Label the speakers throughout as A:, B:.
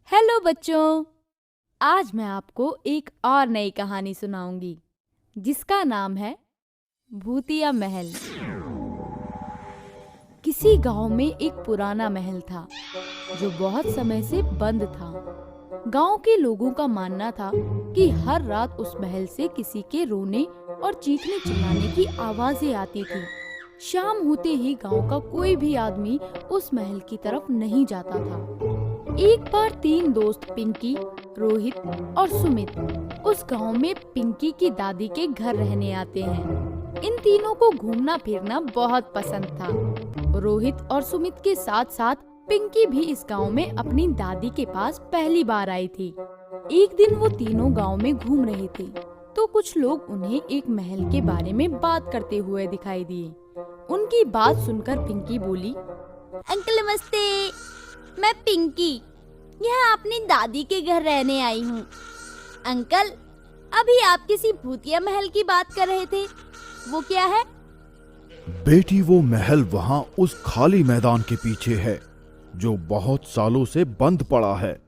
A: Hello बच्चों, आज मैं आपको एक और नई कहानी सुनाऊंगी जिसका नाम है भूतिया महल। किसी गांव में एक पुराना महल था जो बहुत समय से बंद था। गांव के लोगों का मानना था कि हर रात उस महल से किसी के रोने और चीखने चिल्लाने की आवाजें आती थी। शाम होते ही गांव का कोई भी आदमी उस महल की तरफ नहीं जाता था। एक बार 3 दोस्त पिंकी, रोहित और सुमित उस गांव में पिंकी की दादी के घर रहने आते हैं। इन तीनों को घूमना फिरना बहुत पसंद था। रोहित और सुमित के साथ साथ पिंकी भी इस गांव में अपनी दादी के पास पहली बार आई थी। एक दिन वो तीनों गांव में घूम रहे थे तो कुछ लोग उन्हें एक महल के बारे में बात करते हुए दिखाई दिए। उनकी बात सुनकर पिंकी बोली,
B: अंकल नमस्ते, मैं पिंकी यहाँ अपनी दादी के घर रहने आई हूँ। अंकल, अभी आप किसी भूतिया महल की बात कर रहे थे, वो क्या है?
C: बेटी, वो महल वहाँ उस खाली मैदान के पीछे है जो बहुत सालों से बंद पड़ा है।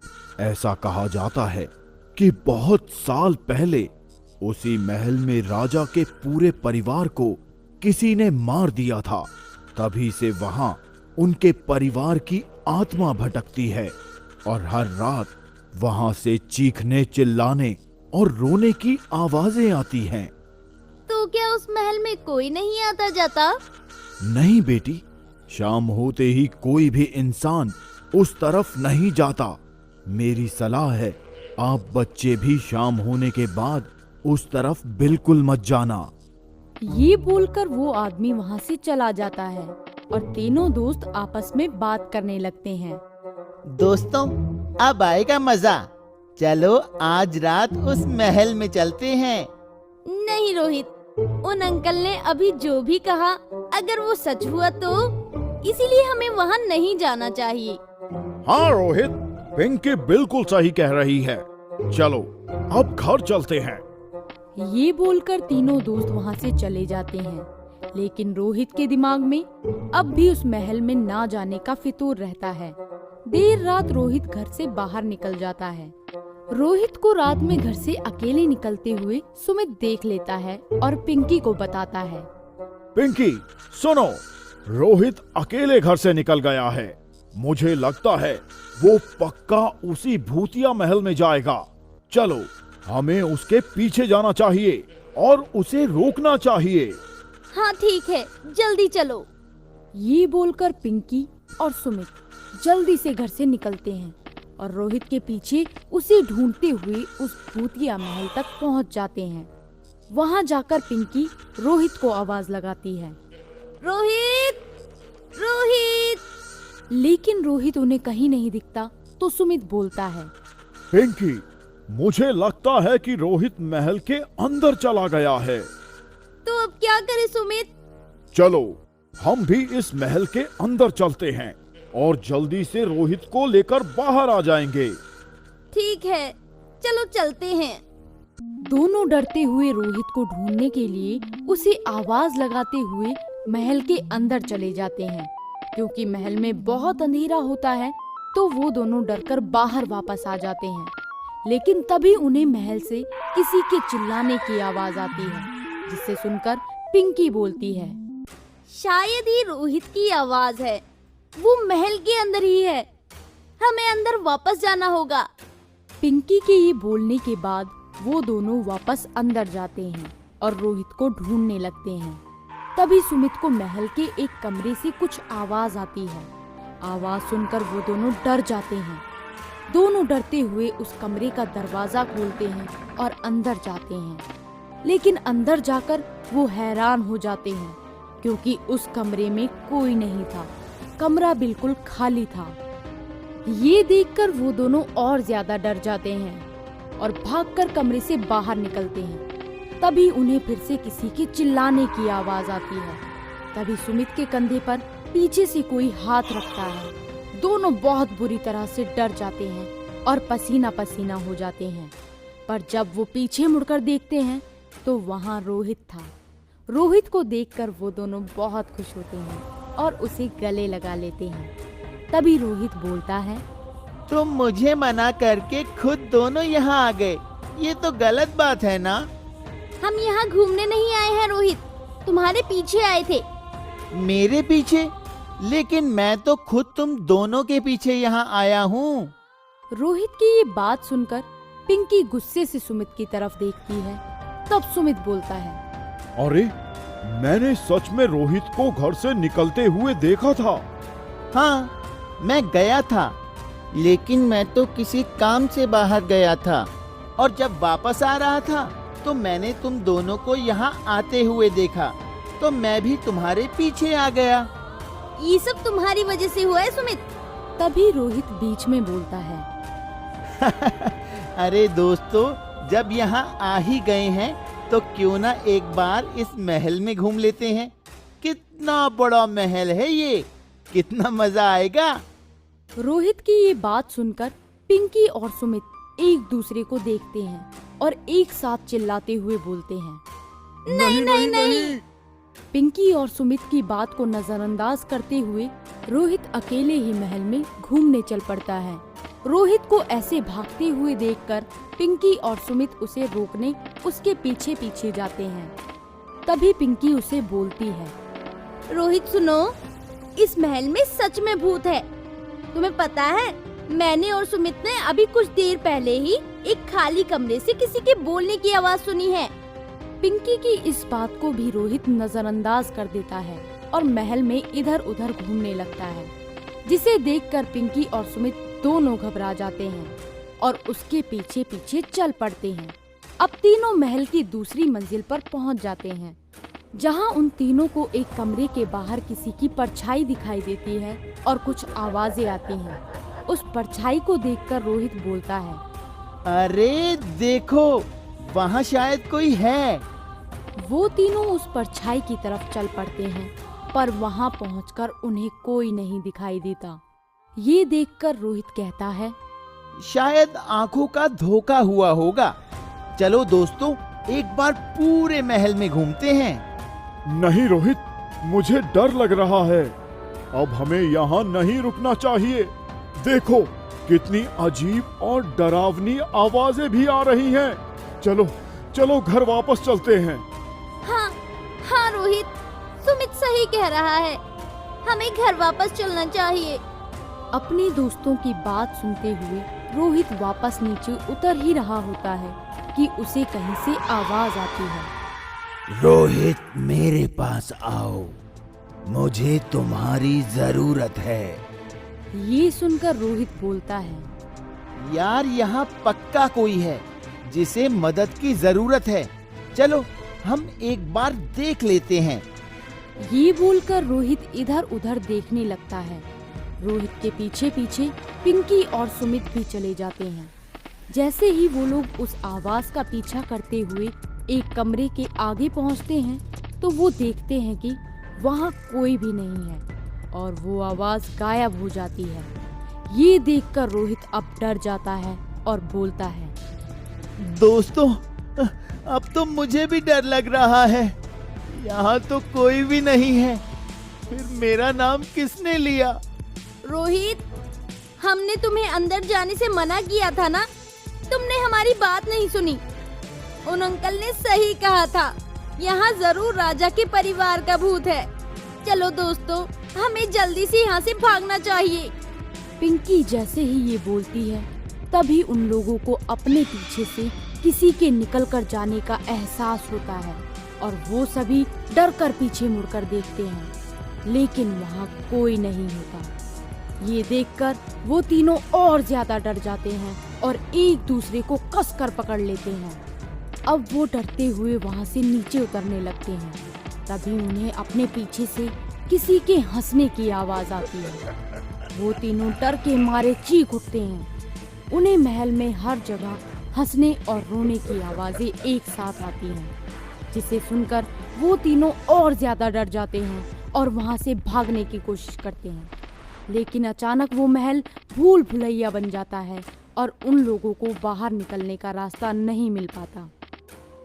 C: ऐसा कहा जाता है कि बहुत साल पहले उसी महल में राजा के पूरे परिवार को किसी ने मार दिया था। तभी से वहाँ उनके परिवार की आत्मा भटकती है और हर रात वहाँ से चीखने, चिल्लाने और रोने की आवाजें आती हैं।
B: तो क्या उस महल में कोई नहीं आता जाता?
C: नहीं बेटी, शाम होते ही कोई भी इंसान उस तरफ नहीं जाता। मेरी सलाह है, आप बच्चे भी शाम होने के बाद उस तरफ बिल्कुल मत जाना।
A: ये बोलकर वो आदमी वहाँ से चला जाता है और तीनों दोस्त आपस में बात करने लगते हैं।
D: दोस्तों, अब आएगा मजा। चलो आज रात उस महल में चलते हैं।
B: नहीं रोहित, उन अंकल ने अभी जो भी कहा अगर वो सच हुआ तो, इसीलिए हमें वहाँ नहीं जाना चाहिए।
C: हाँ रोहित, पिंकी बिल्कुल सही कह रही है। चलो अब घर चलते हैं।
A: ये बोलकर तीनों दोस्त वहाँ से चले जाते हैं, लेकिन रोहित के दिमाग में अब भी उस महल में ना जाने का फितूर रहता है। देर रात रोहित घर से बाहर निकल जाता है। रोहित को रात में घर से अकेले निकलते हुए सुमित देख लेता है और पिंकी को बताता है।
C: पिंकी सुनो, रोहित अकेले घर से निकल गया है। मुझे लगता है वो पक्का उसी भूतिया महल में जाएगा। चलो हमें उसके पीछे जाना चाहिए और उसे रोकना चाहिए।
B: हाँ ठीक है, जल्दी चलो।
A: ये बोलकर पिंकी और सुमित जल्दी से घर से निकलते हैं और रोहित के पीछे उसे ढूंढते हुए उस भूतिया महल तक पहुंच जाते हैं। वहां जाकर पिंकी रोहित को आवाज लगाती है,
B: रोहित, रोहित।
A: लेकिन रोहित उन्हें कहीं नहीं दिखता तो सुमित बोलता है,
C: पिंकी, मुझे लगता है कि रोहित महल के अंदर चला गया है।
B: तो अब क्या करें सुमित?
C: चलो हम भी इस महल के अंदर चलते हैं और जल्दी से रोहित को लेकर बाहर आ जाएंगे।
B: ठीक है, चलो चलते हैं।
A: दोनों डरते हुए रोहित को ढूंढने के लिए उसे आवाज लगाते हुए महल के अंदर चले जाते हैं। क्योंकि महल में बहुत अंधेरा होता है तो वो दोनों डरकर बाहर वापस आ जाते हैं। लेकिन तभी उन्हें महल से किसी के चिल्लाने की आवाज आती है, जिसे सुनकर पिंकी बोलती है,
B: शायद ही रोहित की आवाज है। वो महल के अंदर ही है, हमें अंदर वापस जाना होगा।
A: पिंकी के ये बोलने के बाद वो दोनों वापस अंदर जाते हैं और रोहित को ढूंढने लगते हैं। तभी सुमित को महल के एक कमरे से कुछ आवाज आती है। आवाज सुनकर वो दोनों डर जाते हैं। दोनों डरते हुए उस कमरे का दरवाजा खोलते हैं और अंदर जाते हैं। लेकिन अंदर जाकर वो हैरान हो जाते हैं क्योंकि उस कमरे में कोई नहीं था। कमरा बिल्कुल खाली था। ये देखकर वो दोनों और ज्यादा डर जाते हैं और भागकर कमरे से बाहर निकलते हैं। तभी उन्हें फिर से किसी के चिल्लाने की आवाज आती है। तभी सुमित के कंधे पर पीछे से कोई हाथ रखता है। दोनों बहुत बुरी तरह से डर जाते हैं और पसीना पसीना हो जाते हैं। पर जब वो पीछे मुड़कर देखते हैं तो वहाँ रोहित था। रोहित को देखकर वो दोनों बहुत खुश होते हैं और उसे गले लगा लेते हैं। तभी रोहित बोलता है,
D: तुम मुझे मना करके खुद दोनों यहाँ आ गए, ये तो गलत बात है ना।
B: हम यहाँ घूमने नहीं आए हैं रोहित, तुम्हारे पीछे आए थे।
D: मेरे पीछे? लेकिन मैं तो खुद तुम दोनों के पीछे यहाँ आया हूँ।
A: रोहित की ये बात सुनकर पिंकी गुस्से से सुमित की तरफ देखती है। तब सुमित बोलता है,
C: अरे मैंने सच में रोहित को घर से निकलते हुए देखा था।
D: हाँ, मैं गया था, लेकिन मैं तो किसी काम से बाहर गया था और जब वापस आ रहा था तो मैंने तुम दोनों को यहाँ आते हुए देखा, तो मैं भी तुम्हारे पीछे आ गया।
B: ये सब तुम्हारी वजह से हुआ है सुमित।
A: तभी रोहित बीच में बोलता है,
D: अरे दोस्तों, जब यहाँ आ ही गए हैं तो क्यों ना एक बार इस महल में घूम लेते हैं। कितना बड़ा महल है ये, कितना मजा आएगा।
A: रोहित की ये बात सुनकर पिंकी और सुमित एक दूसरे को देखते हैं और एक साथ चिल्लाते हुए बोलते हैं,
B: नहीं नहीं नहीं।
A: पिंकी और सुमित की बात को नजरअंदाज करते हुए रोहित अकेले ही महल में घूमने चल पड़ता है। रोहित को ऐसे भागते हुए देखकर पिंकी और सुमित उसे रोकने उसके पीछे पीछे जाते हैं। तभी पिंकी उसे बोलती है,
B: रोहित सुनो, इस महल में सच में भूत है। तुम्हें पता है, मैंने और सुमित ने अभी कुछ देर पहले ही एक खाली कमरे से किसी के बोलने की आवाज सुनी है।
A: पिंकी की इस बात को भी रोहित नजरअंदाज कर देता है और महल में इधर उधर घूमने लगता है, जिसे देखकर पिंकी और सुमित दोनों घबरा जाते हैं और उसके पीछे पीछे चल पड़ते हैं। अब तीनों महल की दूसरी मंजिल पर पहुंच जाते हैं, जहां उन तीनों को एक कमरे के बाहर किसी की परछाई दिखाई देती है और कुछ आवाजें आती हैं। उस परछाई को देखकर रोहित बोलता है,
D: अरे देखो, वहाँ शायद कोई है।
A: वो तीनों उस परछाई की तरफ चल पड़ते हैं, पर वहां पहुंचकर उन्हें कोई नहीं दिखाई देता। ये देखकर रोहित कहता है,
D: शायद आंखों का धोखा हुआ होगा। चलो दोस्तों, एक बार पूरे महल में घूमते हैं।
C: नहीं रोहित, मुझे डर लग रहा है। अब हमें यहाँ नहीं रुकना चाहिए। देखो कितनी अजीब और डरावनी आवाजें भी आ रही हैं। चलो चलो घर वापस चलते हैं।
B: हाँ हाँ रोहित, सुमित सही कह रहा है, हमें घर वापस चलना चाहिए।
A: अपने दोस्तों की बात सुनते हुए रोहित वापस नीचे उतर ही रहा होता है कि उसे कहीं से आवाज आती है,
D: रोहित मेरे पास आओ, मुझे तुम्हारी जरूरत है।
A: ये सुनकर रोहित बोलता है,
D: यार यहाँ पक्का कोई है जिसे मदद की जरूरत है। चलो हम एक बार देख लेते हैं।
A: ये बोलकर रोहित इधर उधर देखने लगता है। रोहित के पीछे पीछे पिंकी और सुमित भी चले जाते हैं। जैसे ही वो लोग उस आवाज का पीछा करते हुए एक कमरे के आगे पहुंचते हैं तो वो देखते हैं कि वहाँ कोई भी नहीं है और वो आवाज गायब हो जाती है। ये देखकर रोहित अब डर जाता है और बोलता है,
D: दोस्तों, अब तो मुझे भी डर लग रहा है। यहाँ तो कोई भी नहीं है। फिर मेरा नाम किसने लिया?
B: रोहित, हमने तुम्हें अंदर जाने से मना किया था ना, तुमने हमारी बात नहीं सुनी। उन अंकल ने सही कहा था, यहाँ जरूर राजा के परिवार का भूत है। चलो दोस्तों, हमें जल्दी से यहाँ से भागना चाहिए।
A: पिंकी जैसे ही ये बोलती है तभी उन लोगों को अपने पीछे से किसी के निकल कर जाने का एहसास होता है और वो सभी डर कर पीछे मुड़कर देखते हैं, लेकिन वहाँ कोई नहीं होता। ये देखकर वो तीनों और ज्यादा डर जाते हैं और एक दूसरे को कसकर पकड़ लेते हैं। अब वो डरते हुए वहाँ से नीचे उतरने लगते हैं। तभी उन्हें अपने पीछे से किसी के हंसने की आवाज आती है। वो तीनों डर के मारे चीख उठते हैं। उन्हें महल में हर जगह हंसने और रोने की आवाजें एक साथ आती हैं, जिसे सुनकर वो तीनों और ज्यादा डर जाते हैं और वहाँ से भागने की कोशिश करते हैं। लेकिन अचानक वो महल भूल भुलैया बन जाता है और उन लोगों को बाहर निकलने का रास्ता नहीं मिल पाता।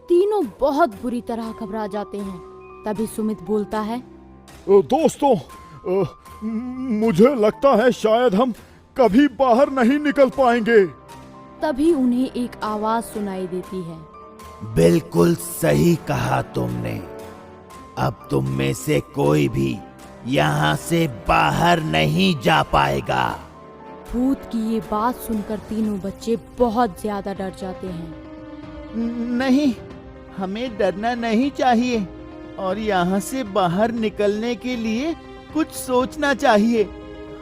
A: तीनों बहुत बुरी तरह घबरा जाते हैं। तभी सुमित बोलता है,
C: दोस्तों, मुझे लगता है शायद हम कभी बाहर नहीं निकल पाएंगे।
A: तभी उन्हें एक आवाज सुनाई देती है।
D: बिल्कुल सही कहा तुमने। अब तुम में से कोई भी यहाँ से बाहर नहीं जा पाएगा।
A: भूत की ये बात सुनकर तीनों बच्चे बहुत ज्यादा डर जाते हैं।
D: नहीं, हमें डरना नहीं चाहिए और यहाँ से बाहर निकलने के लिए कुछ सोचना चाहिए।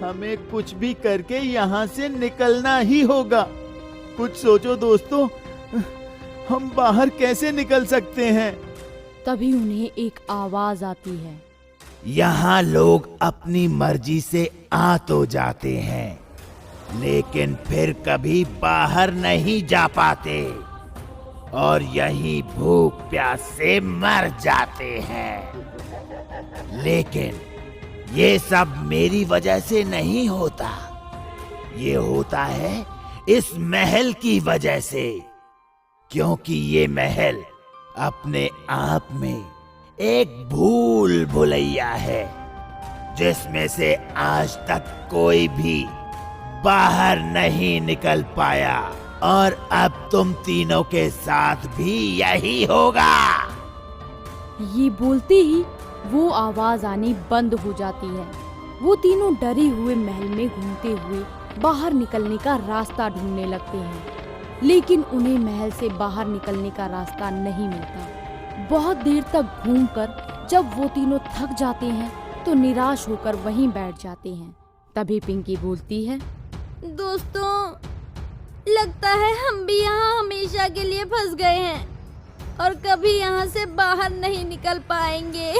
D: हमें कुछ भी करके यहाँ से निकलना ही होगा। कुछ सोचो दोस्तों, हम बाहर कैसे निकल सकते हैं?
A: तभी उन्हें एक आवाज आती है।
D: यहाँ लोग अपनी मर्जी से आ तो जाते हैं, लेकिन फिर कभी बाहर नहीं जा पाते और यही भूख प्यास से मर जाते हैं। लेकिन ये सब मेरी वजह से नहीं होता, ये होता है इस महल की वजह से, क्योंकि ये महल अपने आप में एक भूल भुलैया है, जिसमें से आज तक कोई भी बाहर नहीं निकल पाया और अब तुम तीनों के साथ भी यही होगा।
A: ये बोलते ही वो आवाज आनी बंद हो जाती है। वो तीनों डरे हुए महल में घूमते हुए बाहर निकलने का रास्ता ढूंढने लगते हैं, लेकिन उन्हें महल से बाहर निकलने का रास्ता नहीं मिलता। बहुत देर तक घूमकर जब वो तीनों थक जाते हैं तो निराश होकर वहीं बैठ जाते हैं। तभी पिंकी बोलती है,
B: दोस्तों, लगता है हम भी यहाँ हमेशा के लिए फंस गए हैं और कभी यहाँ से बाहर नहीं निकल पाएंगे।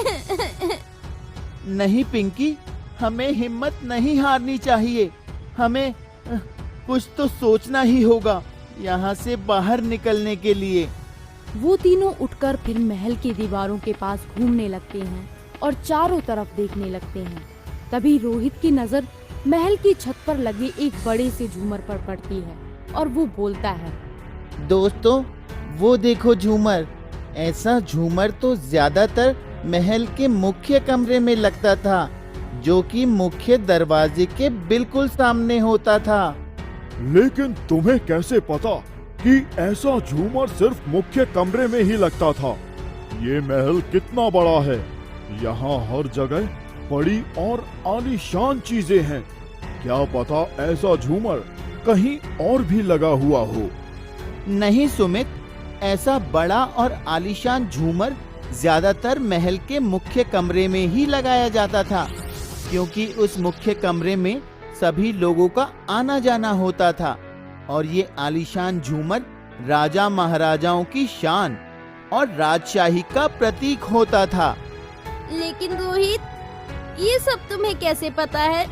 D: नहीं पिंकी, हमें हिम्मत नहीं हारनी चाहिए। हमें कुछ तो सोचना ही होगा यहाँ से बाहर निकलने के लिए।
A: वो तीनों उठकर फिर महल की दीवारों के पास घूमने लगते हैं और चारों तरफ देखने लगते हैं। तभी रोहित की नजर महल की छत पर लगे एक बड़े से झूमर पर पड़ती है और वो बोलता है,
D: दोस्तों, वो देखो झूमर। ऐसा झूमर तो ज्यादातर महल के मुख्य कमरे में लगता था, जो कि मुख्य दरवाजे के बिल्कुल सामने होता था।
C: लेकिन तुम्हें कैसे पता कि ऐसा झूमर सिर्फ मुख्य कमरे में ही लगता था? ये महल कितना बड़ा है, यहाँ हर जगह बड़ी और आलीशान चीजें हैं। क्या पता ऐसा झूमर कहीं और भी लगा हुआ हो।
D: नहीं सुमित, ऐसा बड़ा और आलीशान झूमर ज्यादातर महल के मुख्य कमरे में ही लगाया जाता था, क्योंकि उस मुख्य कमरे में सभी लोगों का आना जाना होता था और ये आलीशान झूमर राजा महाराजाओं की शान और राजशाही का प्रतीक होता था।
B: लेकिन रोहित, ये सब तुम्हें कैसे पता है?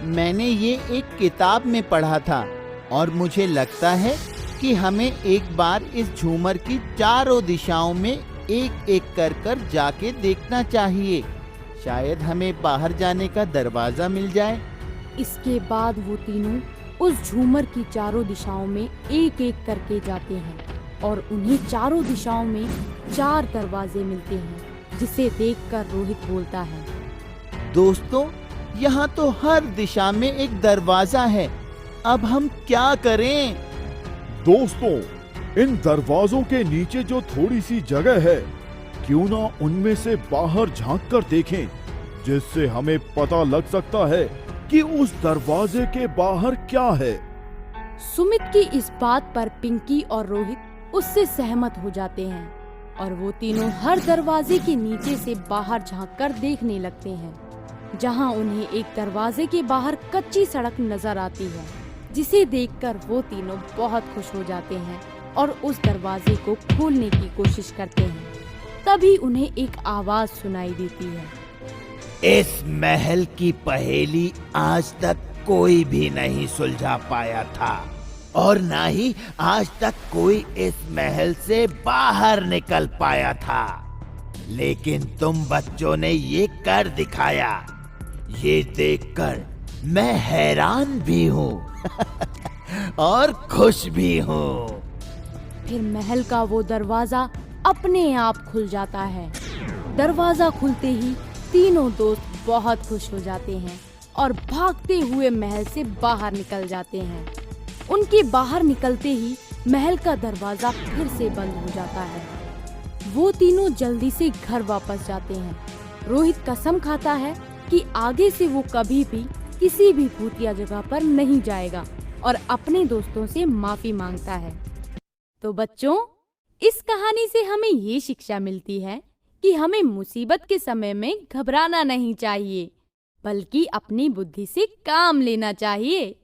D: मैंने ये एक किताब में पढ़ा था और मुझे लगता है कि हमें एक बार इस झूमर की चारों दिशाओं में एक एक कर जाके देखना चाहिए। शायद हमें बाहर जाने का दरवाजा मिल जाए।
A: इसके बाद वो तीनों उस झूमर की चारों दिशाओं में एक एक करके जाते हैं और उन्हें चारों दिशाओं में 4 दरवाजे मिलते हैं, जिसे देखकर रोहित बोलता है,
D: दोस्तों, यहाँ तो हर दिशा में एक दरवाजा है। अब हम क्या करें?
C: दोस्तों, इन दरवाजों के नीचे जो थोड़ी सी जगह है, क्यों ना उनमें से बाहर झांक कर देखें, जिससे हमें पता लग सकता है कि उस दरवाजे के बाहर क्या है।
A: सुमित की इस बात पर पिंकी और रोहित उससे सहमत हो जाते हैं और वो तीनों हर दरवाजे के नीचे से बाहर झांककर देखने लगते हैं, जहां उन्हें एक दरवाजे के बाहर कच्ची सड़क नजर आती है, जिसे देखकर वो तीनों बहुत खुश हो जाते हैं और उस दरवाजे को खोलने की कोशिश करते हैं। तभी उन्हें एक आवाज सुनाई देती है,
D: इस महल की पहेली आज तक कोई भी नहीं सुलझा पाया था और ना ही आज तक कोई इस महल से बाहर निकल पाया था, लेकिन तुम बच्चों ने ये कर दिखाया। ये देखकर मैं हैरान भी हूँ और खुश भी हूँ।
A: फिर महल का वो दरवाजा अपने आप खुल जाता है। दरवाजा खुलते ही तीनों दोस्त बहुत खुश हो जाते हैं और भागते हुए महल से बाहर निकल जाते हैं। उनके बाहर निकलते ही महल का दरवाजा फिर से बंद हो जाता है। वो तीनों जल्दी से घर वापस जाते हैं। रोहित कसम खाता है कि आगे से वो कभी भी किसी भी भूतिया जगह पर नहीं जाएगा और अपने दोस्तों से माफी मांगता है। तो बच्चों, इस कहानी से हमें ये शिक्षा मिलती है कि हमें मुसीबत के समय में घबराना नहीं चाहिए, बल्कि अपनी बुद्धि से काम लेना चाहिए।